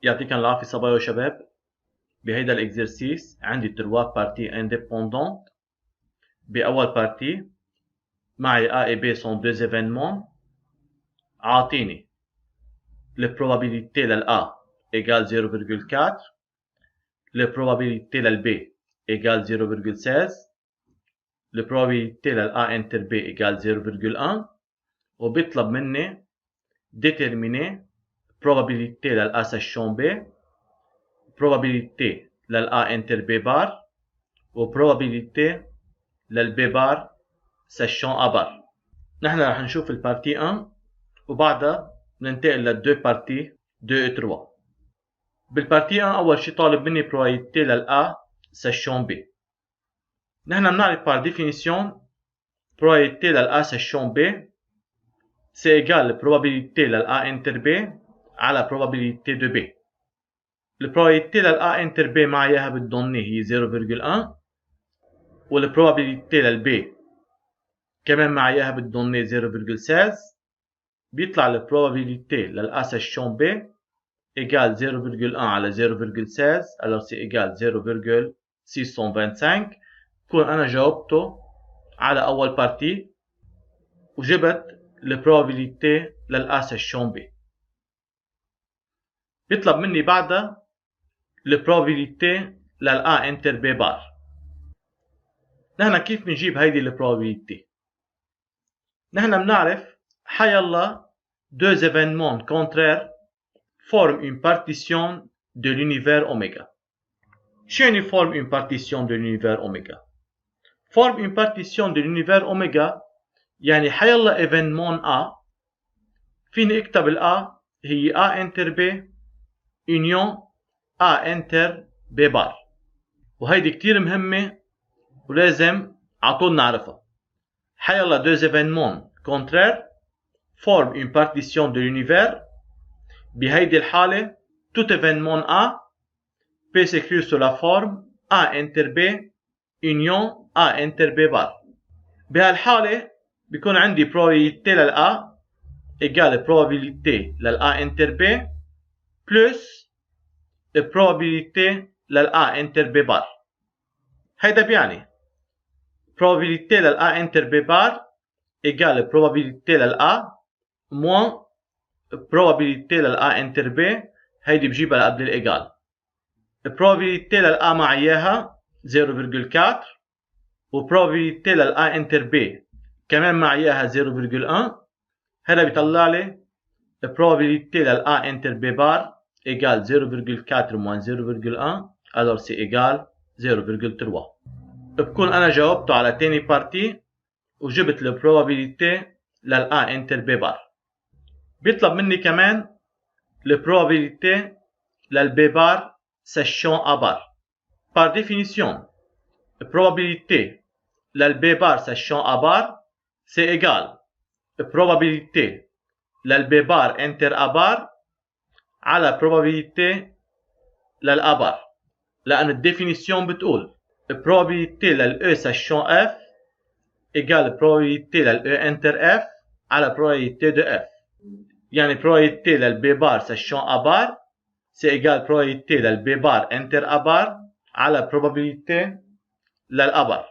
يعطيكم العافية صبايا وشباب. بهيدا الاكزرسيس عندي 3 بارتي انديبوندونت. بأول بارتي معي A et B sont deux événements. عاطيني البروبابيليتي للA égale 0,4، البروبابيليتي للB égale 0,16، البروبابيليتي للA inter B égale 0,1، وبيطلب مني déterminer probabilité للA section B، probabilité للA inter B bar، وprobabilité للB bar section A bar. نحن رح نشوف البارتي 1 وبعدها ننتقل للدو بارتي 2 و 3. بالبارتي 1 أول شي طالب مني probabilité للA section B. نحن بنعرف par définition probabilité للA section B c'est égal probabilité للA inter B على probabilité de B. البروبابيليتي للA inter B مع إياها بتضلني هي 0,1، والبروبابيليتي للB كمان مع إياها بتضلني 0,16. بيطلع البروبابيليتي للA section B égale 0,1 على 0,16، alors c'est égal 0,625. بكون أنا جاوبته على أول بارتي وجبت البروبابيليتي للA section B. بيطلب مني بعدها البروبابيليتي للA inter B bar. نحن كيف بنجيب هيدي البروبابيليتي؟ نحن بنعرف حيالله deux événements contraires forment une partition de l'univers oméga. شو يعني forme une partition de l'univers oméga؟ forme une partition de l'univers oméga يعني حيالله événement A فيني اكتب ال A هي A inter B union A inter B bar، وهيدي كتير مهمة ولازم عطول نعرفها. حيالله deux événements contraires forment une partition de l'univers. بهيدي الحالة tout événement A peut s'écrire sous la forme A inter B union A inter B bar. بهالحالة بيكون عندي probabilité للA égale probabilité للA inter B plus probabilité للA inter B bar. هيدا بيعني probabilité للA inter B bar égale probabilité للA moins probabilité للA inter B. هيدي بجيبها قبل الإيجال. probabilité للA مع إياها 0,4، وprobabilité للA inter B كمان مع إياها 0,1. هذا بيطلع لي probabilité للA inter B bar égale 0,4 moins 0,1، alors c'est égal 0,3. بكون أنا جاوبته على تاني بارتي وجبت probabilité للA inter B bar. بيطلب مني كمان probabilité للB bar section A bar. Par définition probabilité للB bar section A bar c'est égal probabilité للB bar inter A bar على probabilité للA bar، لأن الديفينيسيون بتقول probabilité للE section F égale probabilité للE inter F على probabilité de F. يعني probabilité للB bar section A bar c'est égal probabilité للB bar inter A bar على probabilité للA bar.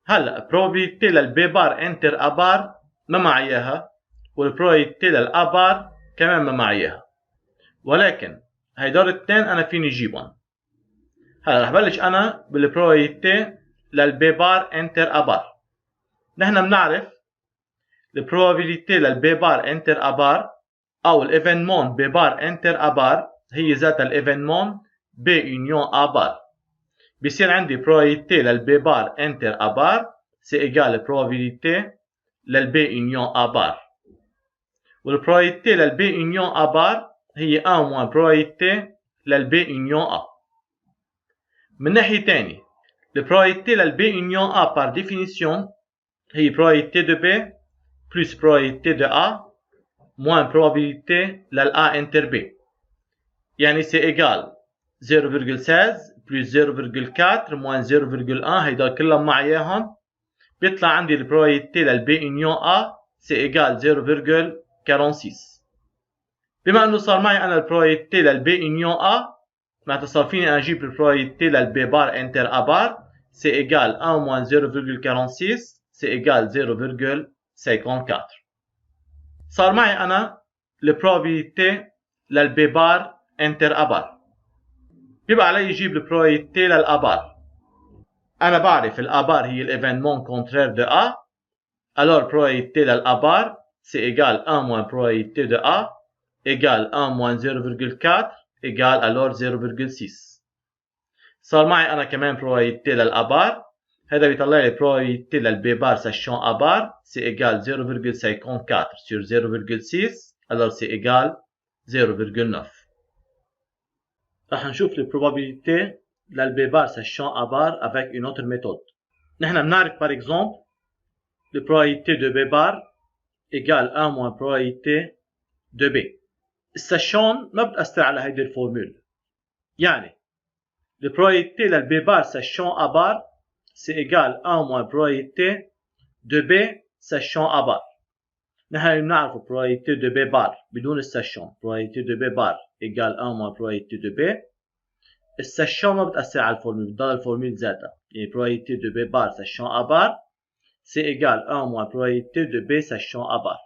هلا probabilité للB bar inter A bar ما معياها، والprobabilité للA bar كمان ما معياها، ولكن هيدول التنين أنا فيني جيبهم. هلا رح بلش أنا بالprobabilité للB bar inter A bar. نحن بنعرف الprobabilité للB bar inter A bar أو الإيفينمون B bar inter A bar هي ذات الإيفينمون B union A bar. بيصير عندي probabilité للB bar inter A bar c'est égal probabilité للB union A bar، والprobabilité للB union A bar هي 1 moins probabilité للB union A. من ناحية تانية الprobabilité للB union A par définition هي probabilité de B plus probabilité de A moins probabilité للA inter B. يعني c'est égal 0,16 plus 0,4 moins 0,1. هيدا كلهم مع إياهم بيطلع عندي البروبابيليتي للB union A c'est égal 0,46. بما انه صار معي انا البروبابيلتي للبي يونيون ا، معناتها صار فيني اجيب البروبابيلتي للبي بار انتر ا بار، سي ايجال 1 moins 0,46 سي ايجال 0,54. صار معي انا البروبابيلتي للبي بار انتر ا بار. بيبقى علي يجيب البروبابيلتي للأ بار. أنا بعرف الأ بار هي الإيفينمون كونترير دو أ، alors probabilité للأ بار c'est égal 1 moins probabilité de A égale 1 moins 0,4 égale alors 0,6. صار معي أنا كمان probabilité للأ بار، هذا بيطلع لي probabilité للبي بار sachant A بار c'est égal 0,54 sur 0,6 alors c'est égal 0,9. رح نشوف les probabilités للبي بار sachant A بار avec une autre méthode. نحن بنعرف par exemple le probabilité de B bar égale 1 moins probabilité de B. السشون ما بتأثر على هيدي الفورمول. يعني le probabilité للB bar sachant A bar c'est égal 1 moins probabilité de B sachant A bar. نحن بنعرف probabilité de B bar بدون السشون. probabilité de B bar égale 1 moins probabilité de B. السشون ما بتأثر على الفورمول، بتضل الفورمول ذاتها. يعني probabilité de B bar sachant A bar c'est égal 1 moins probabilité de B sachant A bar.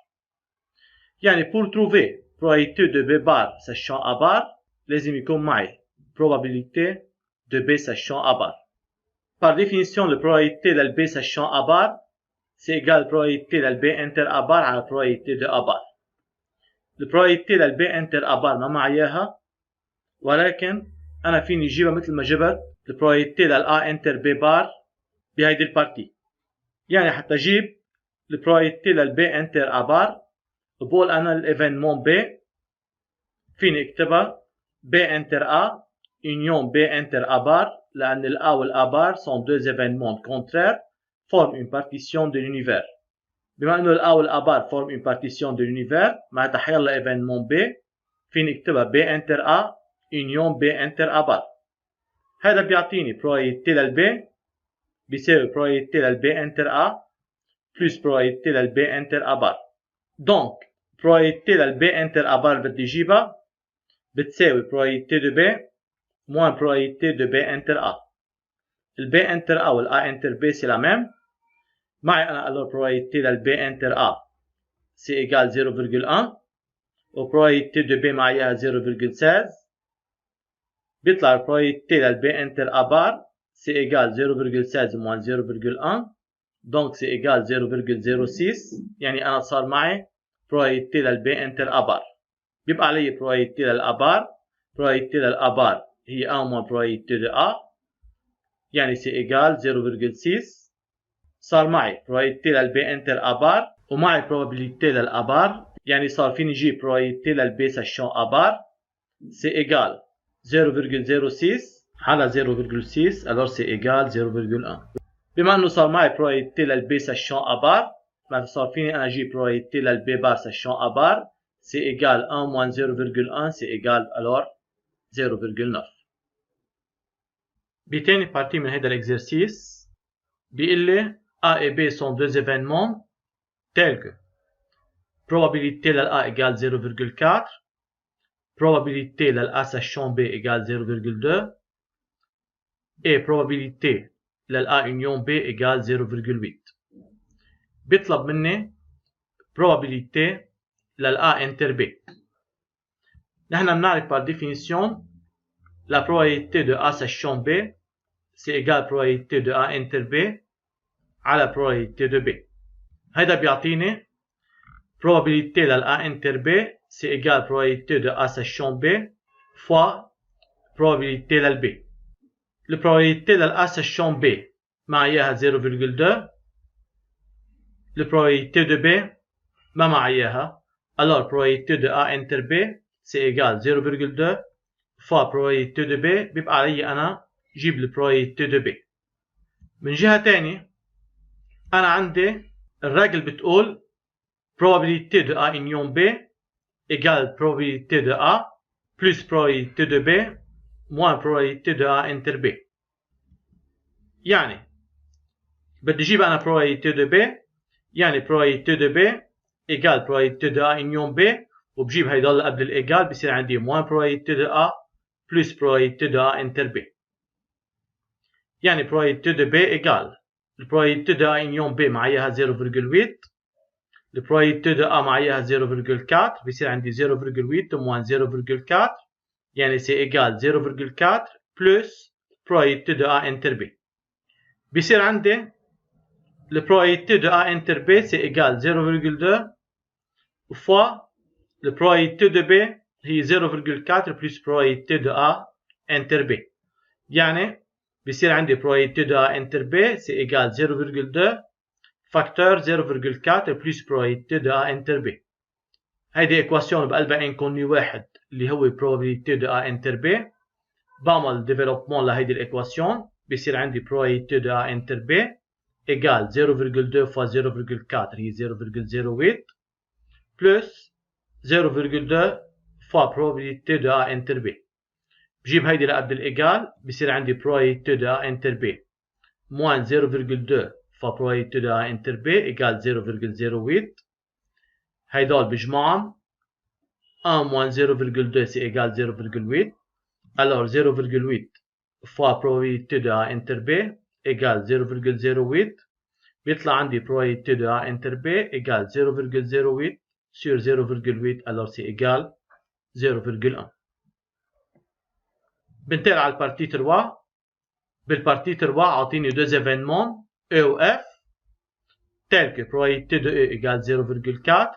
يعني pour trouver probabilité de B bar sachant A bar لازم يكون معي probabilité de B sachant A bar. Par définition le probabilité de B sachant A bar c'est égal probabilité de B inter A bar على probabilité de A bar. le probabilité de B inter A bar ما معي اياها، ولكن انا فيني اجيبها مثل ما جبت le probabilité de A inter B bar بهيدي البارتي. يعني حتى اجيب le probabilité de B inter A bar بقول انا الايفينمون B فيني اكتبها B inter A union B inter A bar لأن ال A وال A bar sont deux événements contraires forment une partition de l'univers. بما انه ال A وال A bar forment une partition de l'univers معناتها حيلا événement B فيني اكتبها B inter A union B inter A bar. هذا بيعطيني probabilité لل B بيساوي probabilité لل B inter A plus probabilité لل B inter A bar. donc probabilité لل B inter A bar بدي اجيبها بتساوي probabilité de B moins probabilité de B inter A. le B inter A وال A inter B c'est la même. معي أنا alors probabilité لل B inter A c'est égal 0,1 و probabilité de B معي 0,16. بيطلع probabilité لل B inter A bar c'est égal 0,16 moins 0,1 donc c'est égal 0,06. يعني أنا صار معي probabilité لل B inter A bar. بيبقى علي probabilité لل A bar probabilité لل A bar هي 1 moins probabilité de A يعني c'est égal 0,6. صار معي probabilité لل B inter A bar ومعي probabilité لل A bar يعني صار فيني اجيب probabilité لل B sachant A bar c'est égal 0,06 على 0,6 alors c'est égal 0,1. بما انه صار معي probabilité لل B sachant A bar معناتها صار فيني انا اجيب probabilité لل B bar sachant A bar c'est égal 1 moins 0,1 c'est égal alors 0,9. بتاني partie من هذا l'exercice بيقول لي A et B sont deux événements tels que probabilité لل A égale 0,4 probabilité لل A sachant B égale 0,2 et probabilité لل A union B égale 0,8. بيطلب مني probabilité لل A inter B. نحن بنعرف par définition la probabilité de A sachant B c'est égal probabilité de A inter B على probabilité de B. هيدا بيعطيني probabilité لل A inter B c'est égal probabilité de A sachant B fois probabilité لل B. le probabilité لل A sachant B مع إياها 0,2. le probabilité de B ما مع إياها alors probabilité de A inter B c'est égal 0,2 fois probabilité de B بيبقى علي أنا جيب le probabilité de B. من جهة تانية أنا عندي الرجل بتقول probabilité de A union B égale probabilité de A plus probabilité de B moins probabilité de A inter B. يعني بدي اجيب انا probabilité de B يعني probabilité de B égale probabilité de A union B وبجيب هيدول قبل الإيجال بصير عندي moins probabilité de A plus probabilité de A inter B. يعني probabilité de B égale probabilité de A union B معيها 0,8 probabilité de A معيها 0,4 بصير عندي 0,8 moins 0,4 يعني c'est égal 0,4 plus probabilité de A inter B. بصير عندي probabilité de A inter B c'est égal 0,2 fois probabilité de B هي 0,4 plus probabilité de A inter B. يعني بصير عندي probabilité de A inter B c'est égal 0,2 facteur 0,4 plus probabilité de A inter B. هيدي ايكواسيون بقلبها انكوني واحد اللي هو probabilité de A inter B. بعمل ديفلوبمون لهيدي الايكواسيون بصير عندي probabilité de A inter B égale 0,2 fois 0,4 هي 0,08 plus 0,2 fois probabilité de A inter B. بجيب هيدي لقبل الإيجال بصير عندي probabilité de A inter B moins 0,2 fois probabilité de A inter B égale 0,08. هيدول بجمعهم 1 moins 0,2 c'est égal 0,8. Alors 0,8 fois probabilité de A inter B égale 0,08. بيطلع عندي probabilité de A inter B égale 0,08 sur 0,8 alors c'est égal 0,1. بنتقل على البارتي 3. بالبارتي 3 اعطيني deux événements E ou F tels que probabilité de E égale 0,4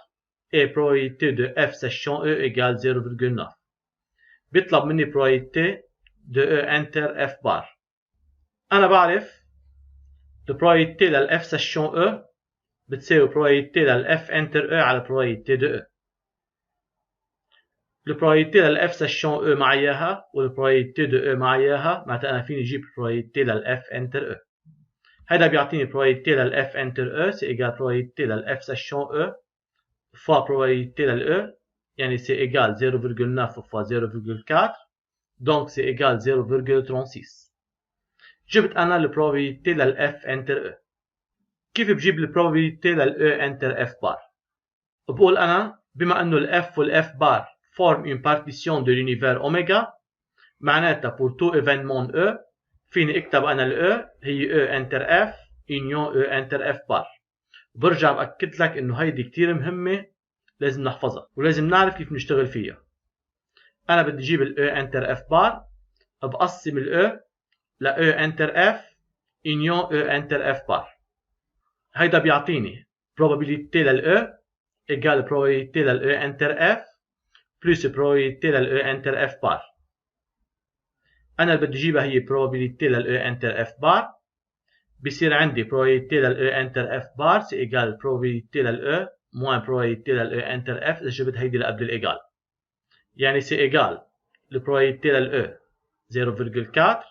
et probabilité de F sachant E égale 0,9. بيطلب مني probabilité de E inter F bar. أنا بعرف probabilité لل F sachant E بتساوي probabilité لل F inter E على probabilité de E. probabilité لل F sachant E مع إياها probabilité de E مع إياها معناتها أنا فيني أجيب probabilité لل F inter E. هذا بيعطيني probabilité لل F inter E c'est égal probabilité لل F sachant E fois probabilité لل E يعني c'est égal 0,9 fois 0,4 donc c'est égal 0,36. جبت أنا probabilité لل F inter E. كيف بجيب probabilité لل E inter F bar؟ بقول أنا بما أنه ال F وال F bar forment une partition de l'univers oméga معناتها pour tout événement E فيني اكتب أنا ال E هي E inter F union E inter F bar. برجع بأكد لك إنه هيدي كتير مهمة لازم نحفظها ولازم نعرف كيف نشتغل فيها. أنا بدي أجيب ال E inter F bar بقسم ال E ل E inter F union E inter F bar. هيدا بيعطيني probabilité لل E égale probabilité لل E inter F plus probabilité لل E inter F bar. أنا اللي بدي أجيبها هي probabilité لل E inter F bar. بصير عندي probabilité لل E inter F bar c'est égal probabilité لل E moins probabilité لل E inter F إذا جبت هيدي لقبل الإيجال. يعني c'est égal le probabilité لل E 0,4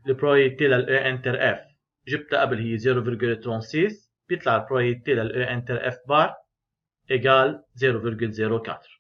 le probabilité لل E inter F جبتها قبل هي 0,36 بيطلع probabilité لل E inter F bar égal 0,04.